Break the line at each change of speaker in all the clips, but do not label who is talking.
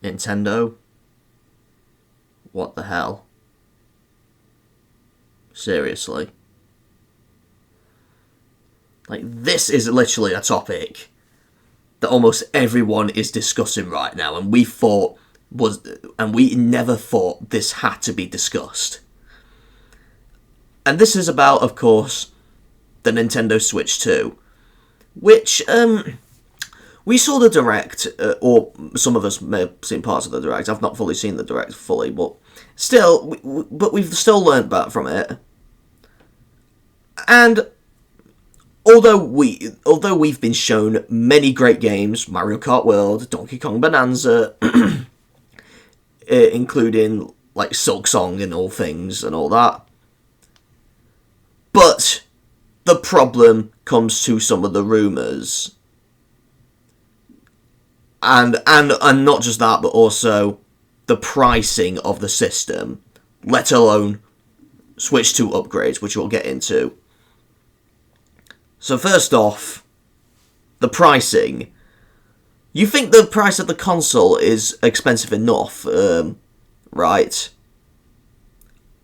Nintendo? What the hell? Seriously? Like, this is literally a topic that almost everyone is discussing right now, and we never thought this had to be discussed. And this is about, of course, the Nintendo Switch 2, which, we saw the Direct, or some of us may have seen parts of the Direct. I've not fully seen the Direct fully, but still, we've still learnt back from it. And although we've been shown many great games, Mario Kart World, Donkey Kong Bonanza, including like Silk Song and all things and all that, but the problem comes to some of the rumours. And not just that, but also the pricing of the system, let alone Switch 2 upgrades, which we'll get into. So first off, the pricing. You think the price of the console is expensive enough, right?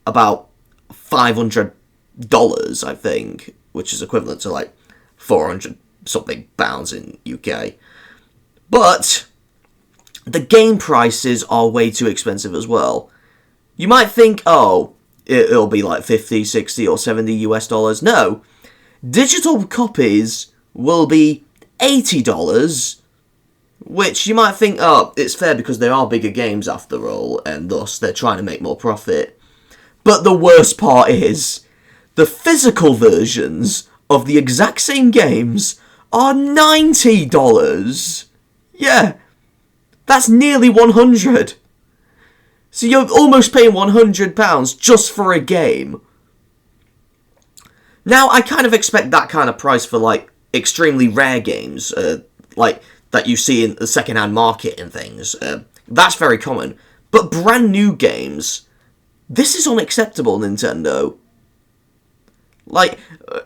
About $500, I think, which is equivalent to like 400 something pounds in UK. But the game prices are way too expensive as well. You might think, oh, it'll be like 50, 60 or 70 US dollars. No. Digital copies will be $80, which you might think, oh, it's fair because they are bigger games after all, and thus they're trying to make more profit. But the worst part is, the physical versions of the exact same games are $90. Yeah, that's nearly 100. So you're almost paying £100 just for a game. Now, I kind of expect that kind of price for, like, extremely rare games, like, that you see in the second-hand market and things. That's very common. But brand new games, this is unacceptable, Nintendo. Like,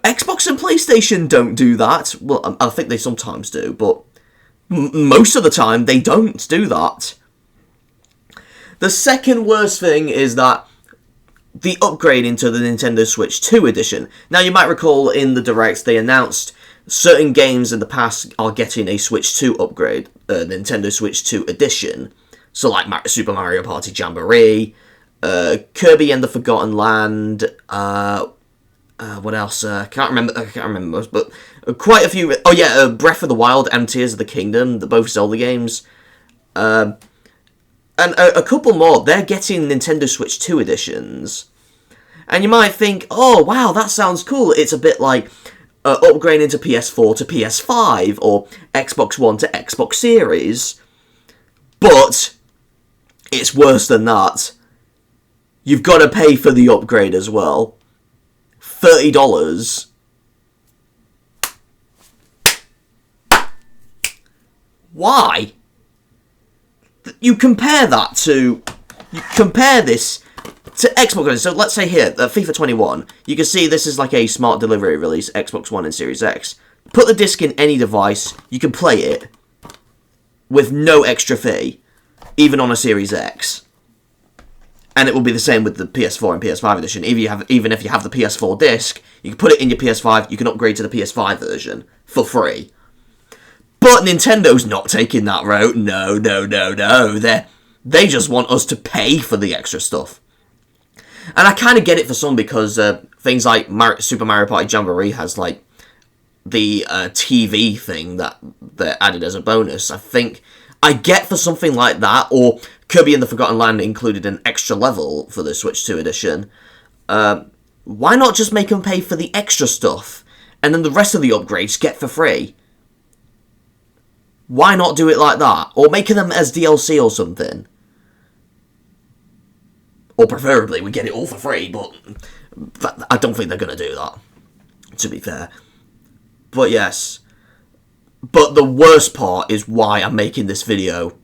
Xbox and PlayStation don't do that. Well, I think they sometimes do, but most of the time, they don't do that. The second worst thing is that the upgrade into the Nintendo Switch 2 edition. Now, you might recall in the Direct, they announced certain games in the past are getting a Switch 2 upgrade, Nintendo Switch 2 edition. So, like Super Mario Party Jamboree, Kirby and the Forgotten Land, what else? I can't remember most, but quite a few. Oh yeah, Breath of the Wild and Tears of the Kingdom, both Zelda games. And a couple more, they're getting Nintendo Switch 2 editions. And you might think, oh, wow, that sounds cool. It's a bit like upgrading to PS4 to PS5, or Xbox One to Xbox Series. But it's worse than that. You've got to pay for the upgrade as well. $30. Why? You compare this to Xbox. So let's say here, FIFA 21, you can see this is like a smart delivery release, Xbox One and Series X. Put the disc in any device, you can play it with no extra fee, even on a Series X. And it will be the same with the PS4 and PS5 edition. Even if you have the PS4 disc, you can put it in your PS5, you can upgrade to the PS5 version for free. But Nintendo's not taking that route. No. They just want us to pay for the extra stuff. And I kind of get it for some because things like Super Mario Party Jamboree has like the TV thing that they're added as a bonus. I think I get for something like that, or Kirby and the Forgotten Land included an extra level for the Switch 2 edition. Why not just make them pay for the extra stuff, and then the rest of the upgrades get for free? Why not do it like that? Or making them as DLC or something? Or preferably, we get it all for free, but I don't think they're going to do that, to be fair. But yes. But the worst part is why I'm making this video.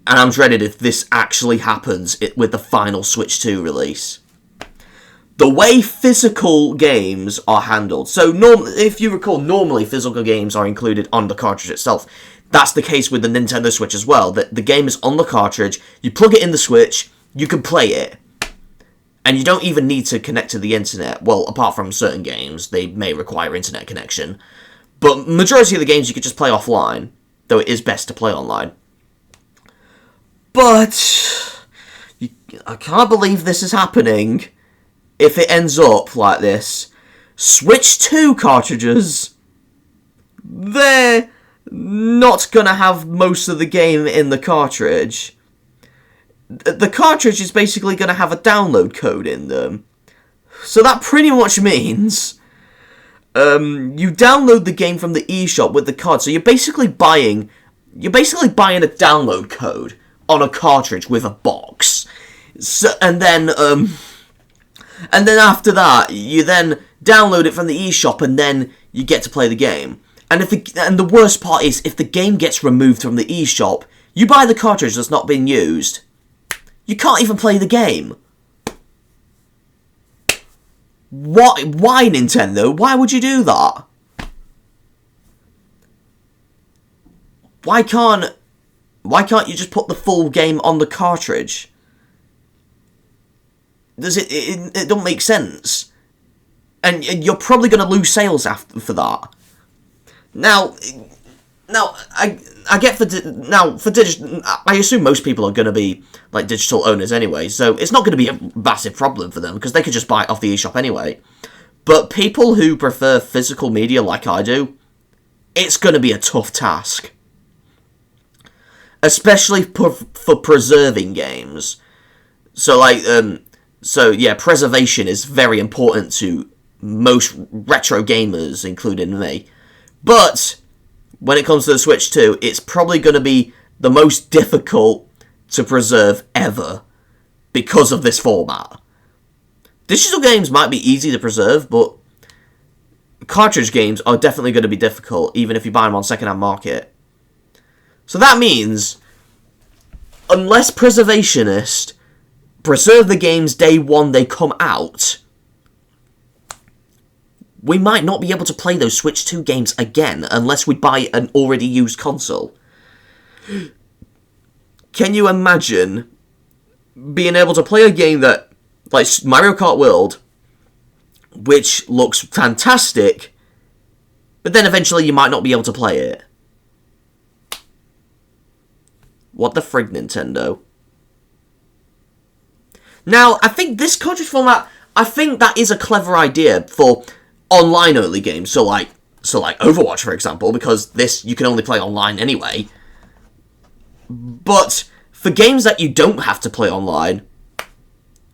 And I'm dreaded if this actually happens with the final Switch 2 release. The way physical games are handled. So, if you recall, normally physical games are included on the cartridge itself. that's the case with the Nintendo Switch as well. That the game is on the cartridge, you plug it in the Switch, you can play it. And you don't even need to connect to the internet. Well, apart from certain games, they may require internet connection. But majority of the games you could just play offline, though it is best to play online. But I can't believe this is happening. If it ends up like this, Switch 2 cartridges, they're not gonna have most of the game in the cartridge. The cartridge is basically gonna have a download code in them. So that pretty much means you download the game from the eShop with the card. So you're basically buying a download code on a cartridge with a box. So, and then after that, you then download it from the eShop, and then you get to play the game. And the worst part is, if the game gets removed from the eShop, you buy the cartridge that's not been used. You can't even play the game. What? Why, Nintendo? Why would you do that? Why can't you just put the full game on the cartridge? Does it don't make sense. And you're probably going to lose sales for that. Now I get for digital. I assume most people are going to be like digital owners anyway, so it's not going to be a massive problem for them because they could just buy it off the eShop anyway. But people who prefer physical media like I do, it's going to be a tough task, especially for preserving games. So preservation is very important to most retro gamers, including me. But when it comes to the Switch 2, it's probably going to be the most difficult to preserve ever because of this format. Digital games might be easy to preserve, but cartridge games are definitely going to be difficult, even if you buy them on second-hand market. So that means, unless preservationists preserve the games day one they come out, we might not be able to play those Switch 2 games again unless we buy an already used console. Can you imagine being able to play a game that, like Mario Kart World, which looks fantastic, but then eventually you might not be able to play it? What the frig, Nintendo? Now, I think this cartridge format, I think that is a clever idea for online-only games, so like Overwatch, for example, because this you can only play online anyway. But for games that you don't have to play online,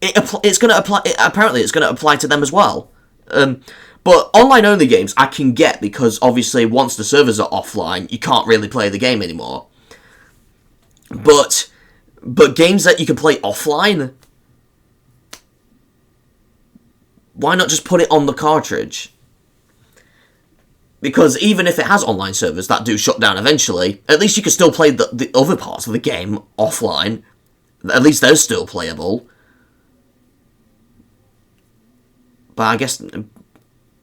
it's going to apply. Apparently, it's going to apply to them as well. But online-only games I can get because obviously once the servers are offline, you can't really play the game anymore. But games that you can play offline, why not just put it on the cartridge? Because even if it has online servers that do shut down eventually, at least you can still play the other parts of the game offline. At least they're still playable. But I guess,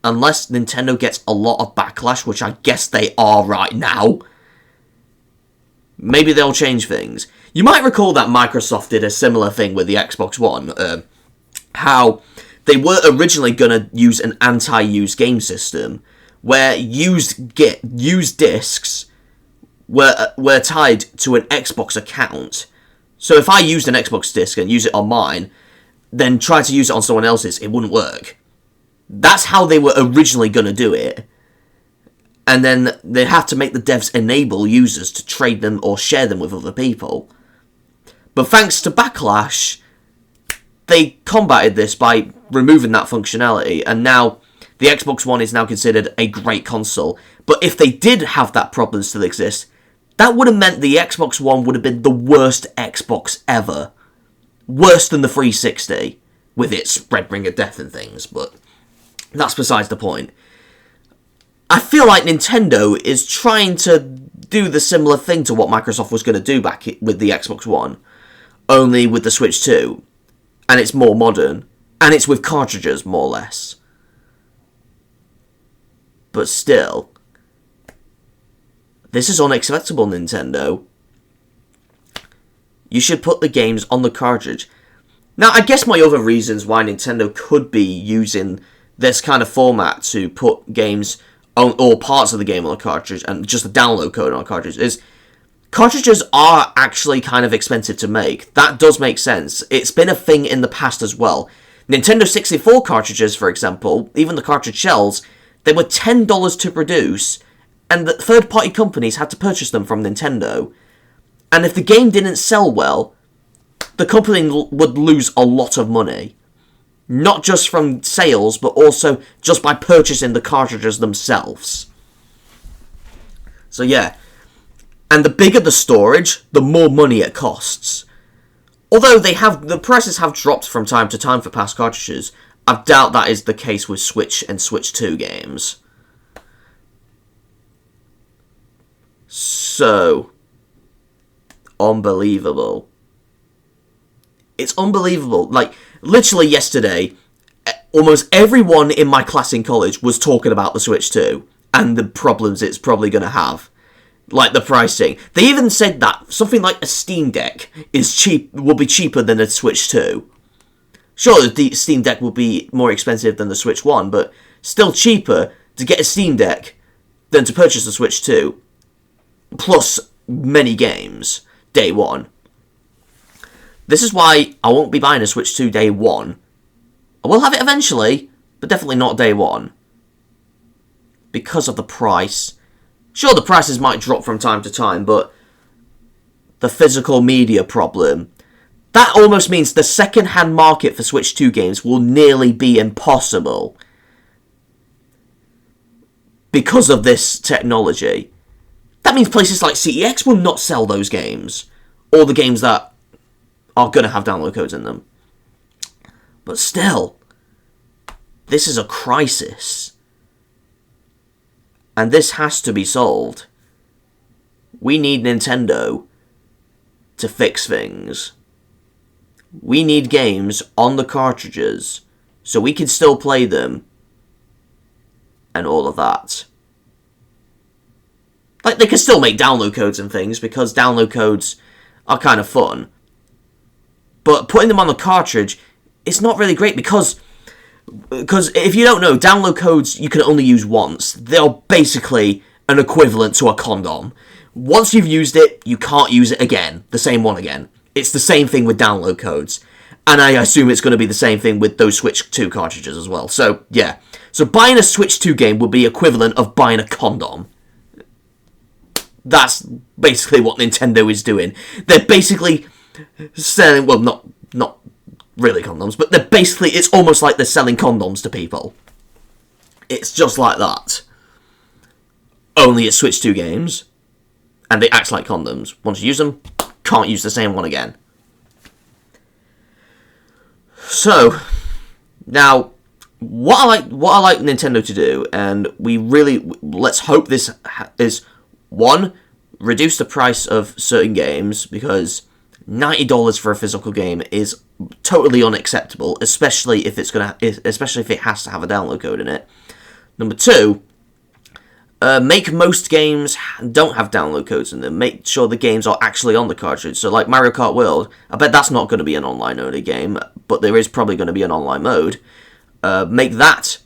unless Nintendo gets a lot of backlash, which I guess they are right now, maybe they'll change things. You might recall that Microsoft did a similar thing with the Xbox One. How they were originally going to use an anti-use game system, where used discs were tied to an Xbox account. So if I used an Xbox disc and use it on mine, then try to use it on someone else's, it wouldn't work. That's how they were originally going to do it. And then they have to make the devs enable users to trade them or share them with other people. But thanks to backlash, they combated this by removing that functionality, and now the Xbox One is now considered a great console. But if they did have that problem still exist, that would have meant the Xbox One would have been the worst Xbox ever. Worse than the 360, with its red ring of death and things, but that's besides the point. I feel like Nintendo is trying to do the similar thing to what Microsoft was going to do back with the Xbox One, only with the Switch 2, and it's more modern, and it's with cartridges, more or less. But still, This is unacceptable, Nintendo. You should put the games on the cartridge. Now, I guess my other reasons why Nintendo could be using this kind of format to put games on, or parts of the game on a cartridge, and just a download code on a cartridge, is cartridges are actually kind of expensive to make. That does make sense. It's been a thing in the past as well. Nintendo 64 cartridges, for example, even the cartridge shells, they were $10 to produce, and the third-party companies had to purchase them from Nintendo. And if the game didn't sell well, the company would lose a lot of money. Not just from sales, but also just by purchasing the cartridges themselves. So yeah. And the bigger the storage, the more money it costs. Although the prices have dropped from time to time for past cartridges, I doubt that is the case with Switch and Switch 2 games. So, unbelievable. It's unbelievable. Like, literally yesterday, almost everyone in my class in college was talking about the Switch 2 and the problems it's probably going to have. Like the pricing. They even said that something like a Steam Deck will be cheaper than a Switch 2. Sure, the Steam Deck will be more expensive than the Switch 1, but still cheaper to get a Steam Deck than to purchase the Switch 2. Plus many games, day one. This is why I won't be buying a Switch 2 day one. I will have it eventually, but definitely not day one. Because of the price. Sure, the prices might drop from time to time, but the physical media problem, that almost means the second-hand market for Switch 2 games will nearly be impossible because of this technology. That means places like CEX will not sell those games, or the games that are going to have download codes in them. But still, this is a crisis. And this has to be solved. We need Nintendo to fix things. We need games on the cartridges so we can still play them and all of that. Like, they can still make download codes and things because download codes are kind of fun. But putting them on the cartridge, it's not really great because if you don't know, download codes you can only use once. They're basically an equivalent to a condom. Once you've used it, you can't use it again, the same one again. It's the same thing with download codes. And I assume it's going to be the same thing with those Switch 2 cartridges as well. So, yeah. So buying a Switch 2 game would be equivalent of buying a condom. That's basically what Nintendo is doing. They're basically selling, well, not really condoms, but they're basically, it's almost like they're selling condoms to people. It's just like that. Only it's Switch 2 games, and they act like condoms. Once you use them, can't use the same one again. So, now, what I like Nintendo to do, and let's hope this is, one, reduce the price of certain games, because $90 for a physical game is totally unacceptable, especially if it has to have a download code in it. Number two, make most games don't have download codes in them. Make sure the games are actually on the cartridge. So, like Mario Kart World, I bet that's not going to be an online-only game, but there is probably going to be an online mode. Make that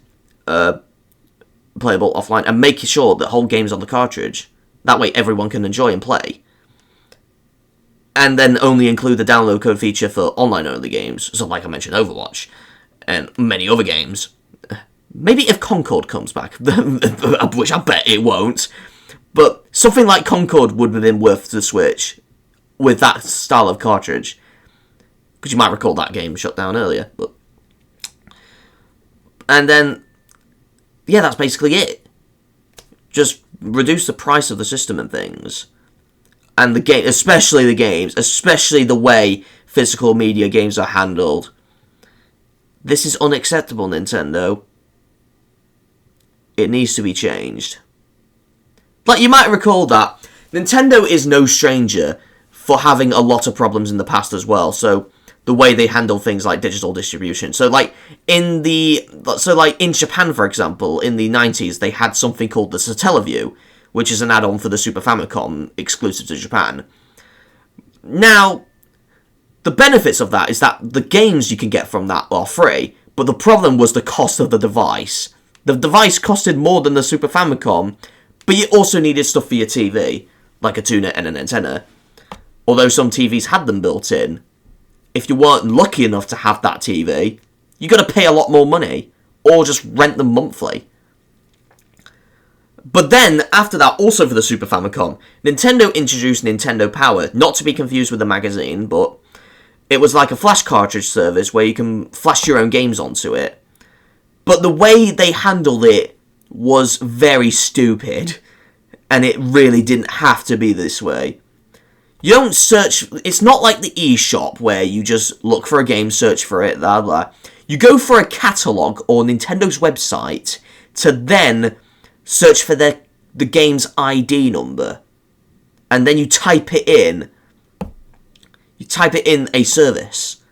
playable offline, and make sure the whole game's on the cartridge. That way everyone can enjoy and play. And then only include the download code feature for online-only games. So, like I mentioned, Overwatch. And many other games. Maybe if Concord comes back. Which I bet it won't. But something like Concord would have been worth the Switch. With that style of cartridge. Because you might recall that game shut down earlier. And then, yeah, that's basically it. Just reduce the price of the system and things. And the game, especially the way physical media games are handled. This is unacceptable, Nintendo. It needs to be changed. Like, you might recall that Nintendo is no stranger for having a lot of problems in the past as well. So, the way they handle things like digital distribution. So, like, in Japan, for example, in the 90s, they had something called the Satellaview, which is an add-on for the Super Famicom exclusive to Japan. Now, the benefits of that is that the games you can get from that are free, but the problem was the cost of the device. The device costed more than the Super Famicom, but you also needed stuff for your TV, like a tuner and an antenna. Although some TVs had them built in, if you weren't lucky enough to have that TV, you got to pay a lot more money, or just rent them monthly. But then, after that, also for the Super Famicom, Nintendo introduced Nintendo Power, not to be confused with the magazine, but it was like a flash cartridge service where you can flash your own games onto it. But the way they handled it was very stupid, and it really didn't have to be this way. You don't search, it's not like the eShop where you just look for a game, search for it, blah blah. You go for a catalogue or Nintendo's website to then search for the game's ID number. And then you type it in. You type it in a service.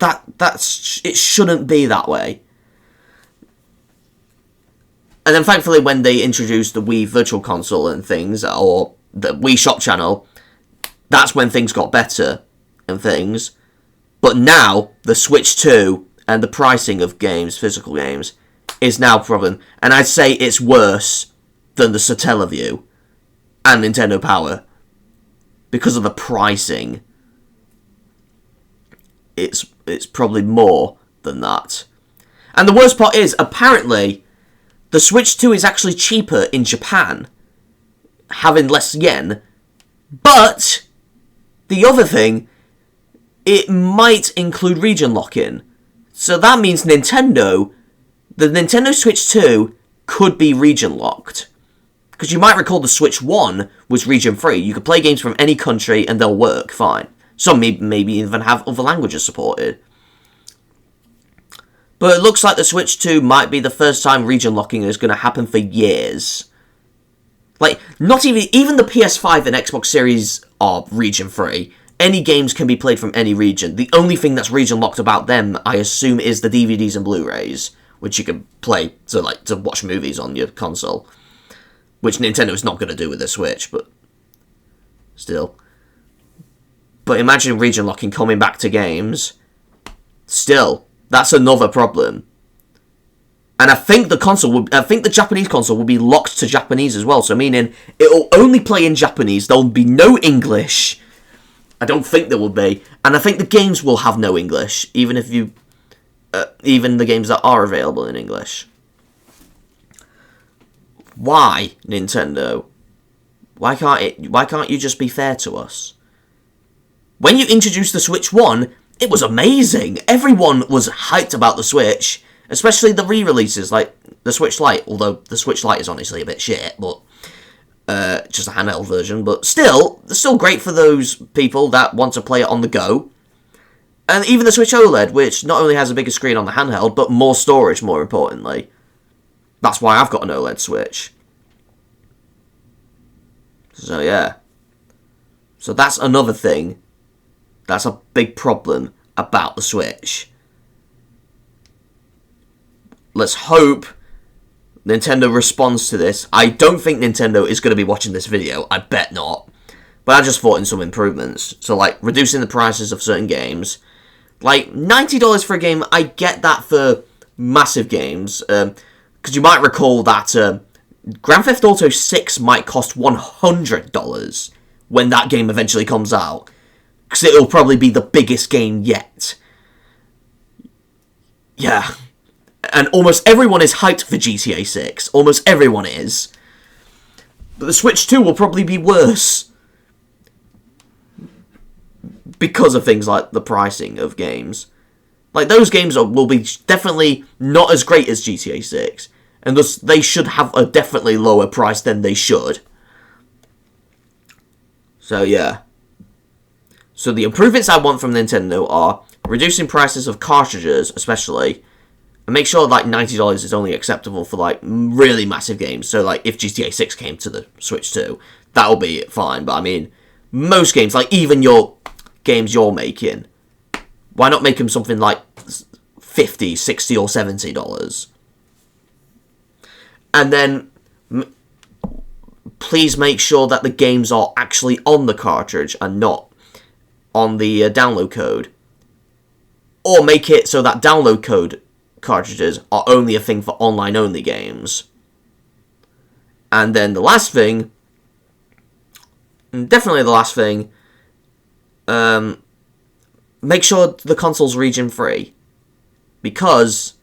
It shouldn't be that way. And then thankfully when they introduced the Wii Virtual Console and things, or the Wii Shop channel, that's when things got better and things. But now, the Switch 2 and the pricing of games, physical games, is now a problem. And I'd say it's worse than the Satellaview and Nintendo Power. Because of the pricing. It's probably more than that. And the worst part is, apparently, the Switch 2 is actually cheaper in Japan, having less yen. But the other thing, it might include region lock-in. So that means the Nintendo Switch 2 could be region locked. Because you might recall the Switch 1 was region free. You could play games from any country and they'll work fine. Some maybe even have other languages supported. But it looks like the Switch 2 might be the first time region locking is going to happen for years. Like, not even the PS5 and Xbox Series are region free. Any games can be played from any region. The only thing that's region locked about them, I assume, is the DVDs and Blu-rays, which you can play to watch movies on your console. Which Nintendo's not going to do with the Switch, but still. But imagine region locking coming back to games. Still, that's another problem. And I think the Japanese console will be locked to Japanese as well, so meaning it'll only play in Japanese. There'll be no English. I don't think there will be, and I think the games will have no English, even the games that are available in English. Why, Nintendo? Why can't you just be fair to us? When you introduced the Switch 1, it was amazing. Everyone was hyped about the Switch, especially the re-releases like the Switch Lite. Although the Switch Lite is honestly a bit shit, but just a handheld version. But still, it's still great for those people that want to play it on the go. And even the Switch OLED, which not only has a bigger screen on the handheld, but more storage, more importantly. That's why I've got an OLED Switch. So yeah. So that's another thing. That's a big problem about the Switch. Let's hope Nintendo responds to this. I don't think Nintendo is going to be watching this video. I bet not. But I just thought in some improvements. So like reducing the prices of certain games. Like $90 for a game, I get that for massive games. Because you might recall that Grand Theft Auto 6 might cost $100 when that game eventually comes out. Because it'll probably be the biggest game yet. Yeah. And almost everyone is hyped for GTA 6. Almost everyone is. But the Switch 2 will probably be worse. Because of things like the pricing of games. Like, those games will be definitely not as great as GTA 6. And thus, they should have a definitely lower price than they should. So, yeah. So, the improvements I want from Nintendo are reducing prices of cartridges, especially. And make sure, like, $90 is only acceptable for, like, really massive games. So, like, if GTA 6 came to the Switch 2, that'll be fine. But, I mean, most games, like, even your games you're making, why not make them something like $50, $60, or $70? And then please make sure that the games are actually on the cartridge and not on the download code. Or make it so that download code cartridges are only a thing for online-only games. And then the last thing, definitely the last thing, make sure the console's region-free. Because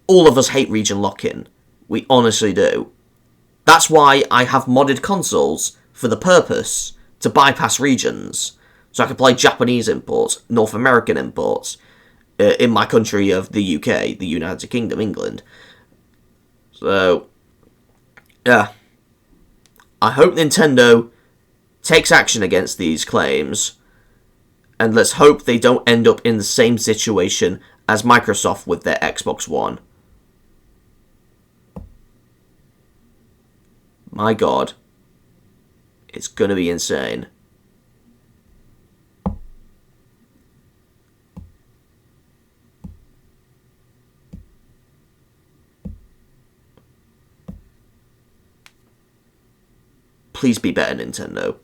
all of us hate region lock-in. We honestly do. That's why I have modded consoles for the purpose to bypass regions. So I can play Japanese imports, North American imports, in my country of the UK, the United Kingdom, England. So, yeah. I hope Nintendo takes action against these claims, and let's hope they don't end up in the same situation as Microsoft with their Xbox One. My God. It's gonna be insane. Please be better, Nintendo.